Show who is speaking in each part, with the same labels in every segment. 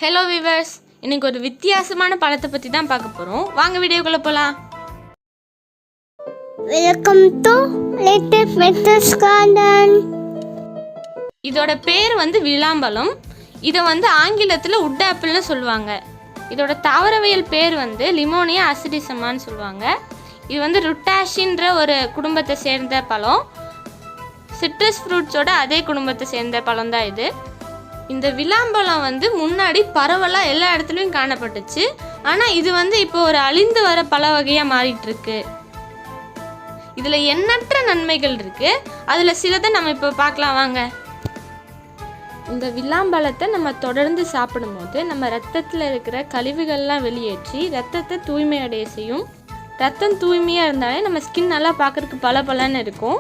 Speaker 1: Hello viewers, இன்னைக்கு ஒரு வித்தியாசமான பழத்தை பற்றி தான் பார்க்க போகிறோம். வாங்க வீடியோக்குள்ளே போகலாம்.
Speaker 2: Welcome to little ஃபிட்டஸ் garden.
Speaker 1: இதோட பேர் வந்து விளாம்பழம். இதை வந்து ஆங்கிலத்தில் உட் ஆப்பிள்னு சொல்லுவாங்க. இதோட தாவரவியல் பேர் வந்து லிமோனியா அசிடிசமான்னு சொல்லுவாங்க. இது வந்து ருட்டாஷின்ற ஒரு குடும்பத்தை சேர்ந்த பழம். சிட்ரஸ் ஃப்ரூட்ஸோட அதே குடும்பத்தை சேர்ந்த பழம் தான் இது. இந்த விளாம்பழம் வந்து முன்னாடி பரவலாக எல்லா இடத்துலையும் காணப்பட்டுச்சு. ஆனால் இது வந்து இப்போ ஒரு அழிந்து வர பழ வகையாக மாறிட்டு இருக்கு. இதில் எண்ணற்ற நன்மைகள் இருக்கு. அதில் சிலதை நம்ம இப்போ பார்க்கலாம் வாங்க. இந்த விளாம்பழத்தை நம்ம தொடர்ந்து சாப்பிடும்போது நம்ம ரத்தத்தில் இருக்கிற கழிவுகள்லாம் வெளியேற்றி ரத்தத்தை தூய்மை அடைய செய்யும். ரத்தம் தூய்மையாக இருந்தாலே நம்ம ஸ்கின் நல்லா பார்க்குறதுக்கு பளபளன்னு இருக்கும்.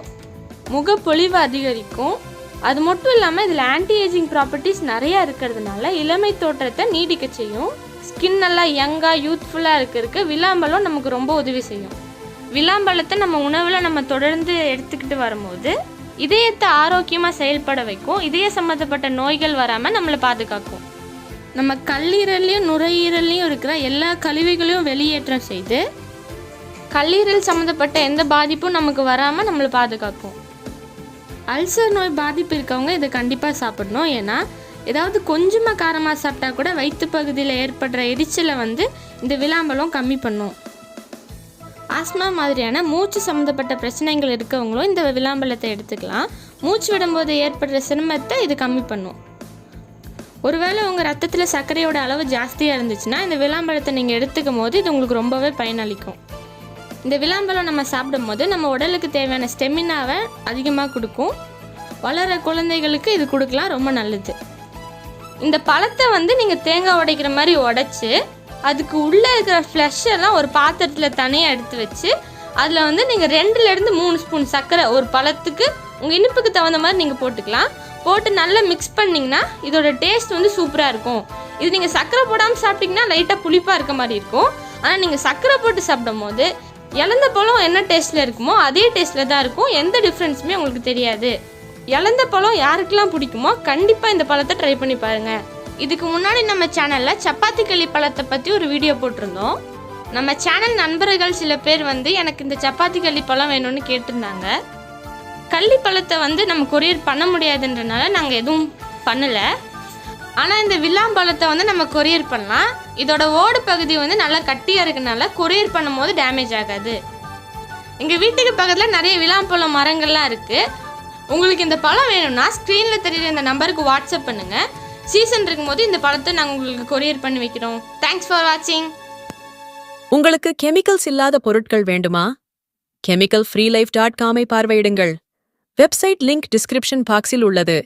Speaker 1: முகப்பொலிவு அதிகரிக்கும். அது மட்டும் இல்லாமல் இதில் ஆன்டி ஏஜிங் ப்ராப்பர்ட்டிஸ் நிறையா இருக்கிறதுனால இளமை தோற்றத்தை நீடிக்க செய்யும். ஸ்கின் நல்லா யங்காக யூத்ஃபுல்லாக இருக்கிறதுக்கு விளாம்பழம் நமக்கு ரொம்ப உதவி செய்யும். விளாம்பழத்தை நம்ம உணவில் நம்ம தொடர்ந்து எடுத்துக்கிட்டு வரும்போது இதயத்தை ஆரோக்கியமாக செயல்பட வைக்கும். இதய சம்மந்தப்பட்ட நோய்கள் வராமல் நம்மளை பாதுகாக்கும். நம்ம கல்லீரல்லையும் நுரையீரல்லையும் இருக்கிற எல்லா கழிவுகளையும் வெளியேற்றம் செய்து கல்லீரல் சம்மந்தப்பட்ட எந்த பாதிப்பும் நமக்கு வராமல் நம்மளை பாதுகாக்கும். அல்சர் நோய் பாதிப்பு இருக்கவங்க இதை கண்டிப்பாக சாப்பிடணும். ஏன்னா ஏதாவது கொஞ்சமாக காரமாக சாப்பிட்டா கூட வயிற்று பகுதியில் ஏற்படுற எரிச்சலை வந்து இந்த விளாம்பழம் கம்மி பண்ணும். ஆஸ்மா மாதிரியான மூச்சு சம்மந்தப்பட்ட பிரச்சனைகள் இருக்கவங்களும் இந்த விளாம்பழத்தை எடுத்துக்கலாம். மூச்சு விடும்போது ஏற்படுற சிரமத்தை இது கம்மி பண்ணும். ஒருவேளை உங்கள் ரத்தத்தில் சர்க்கரையோட அளவு ஜாஸ்தியாக இருந்துச்சுன்னா இந்த விளாம்பழத்தை நீங்கள் எடுத்துக்கும் போது இது உங்களுக்கு ரொம்பவே பயனளிக்கும். இந்த விளாம்பழம் நம்ம சாப்பிடும் போது நம்ம உடலுக்கு தேவையான ஸ்டெமினாவை அதிகமாக கொடுக்கும். வளர குழந்தைகளுக்கு இது கொடுக்கலாம், ரொம்ப நல்லது. இந்த பழத்தை வந்து நீங்கள் தேங்காய் உடைக்கிற மாதிரி உடைச்சி அதுக்கு உள்ளே இருக்கிற ஃப்ளஷெல்லாம் ஒரு பாத்திரத்தில் தனியாக எடுத்து வச்சு அதில் வந்து நீங்கள் 2-3 ஸ்பூன் சர்க்கரை ஒரு பழத்துக்கு உங்கள் இனிப்புக்கு தகுந்த மாதிரி நீங்கள் போட்டுக்கலாம். போட்டு நல்லா மிக்ஸ் பண்ணிங்கன்னா இதோட டேஸ்ட் வந்து சூப்பராக இருக்கும். இது நீங்கள் சர்க்கரை போடாமல் சாப்பிட்டிங்கன்னா லைட்டாக புளிப்பாக இருக்க மாதிரி இருக்கும். ஆனால் நீங்கள் சர்க்கரை போட்டு சாப்பிடும் போது இலந்த பழம் என்ன டேஸ்ட்டில் இருக்குமோ அதே டேஸ்ட்டில் தான் இருக்கும். எந்த டிஃப்ரென்ஸுமே உங்களுக்கு தெரியாது. இலந்த பழம் யாருக்கெல்லாம் பிடிக்குமோ கண்டிப்பாக இந்த பழத்தை ட்ரை பண்ணி பாருங்கள். இதுக்கு முன்னாடி நம்ம சேனலில் சப்பாத்தி களி பழத்தை பற்றி ஒரு வீடியோ போட்டிருந்தோம். நம்ம சேனல் நண்பர்கள் சில பேர் வந்து எனக்கு இந்த சப்பாத்தி களி பழம் வேணும்னு கேட்டிருந்தாங்க. கள்ளி பழத்தை வந்து நம்ம கொரியர் பண்ண முடியாதுன்றனால நாங்கள் எதுவும் பண்ணலை. ஆனால் இந்த விளாம்பழத்தை வந்து நம்ம கொரியர் பண்ணலாம். இதோட ஓடு பகுதி வந்து நல்லா கட்டியாக இருக்கனால கொரியர் பண்ணும் போது டேமேஜ் ஆகாது. எங்கள் வீட்டுக்கு பக்கத்தில் நிறைய விளாம்பழம் மரங்கள்லாம் இருக்குது. உங்களுக்கு இந்த பழம் வேணும்னா ஸ்க்ரீனில் தெரியுற இந்த நம்பருக்கு வாட்ஸ்அப் பண்ணுங்கள். சீசன் இருக்கும்போது இந்த பழத்தை நாங்கள் உங்களுக்கு கொரியர் பண்ணி வைக்கிறோம். தேங்க்ஸ் ஃபார் வாட்சிங்.
Speaker 3: உங்களுக்கு கெமிக்கல்ஸ் இல்லாத பொருட்கள் வேண்டுமா? chemicalfreelife.com பார்வையிடுங்கள். வெப்சைட் லிங்க் டிஸ்கிரிப்ஷன் பாக்ஸில் உள்ளது.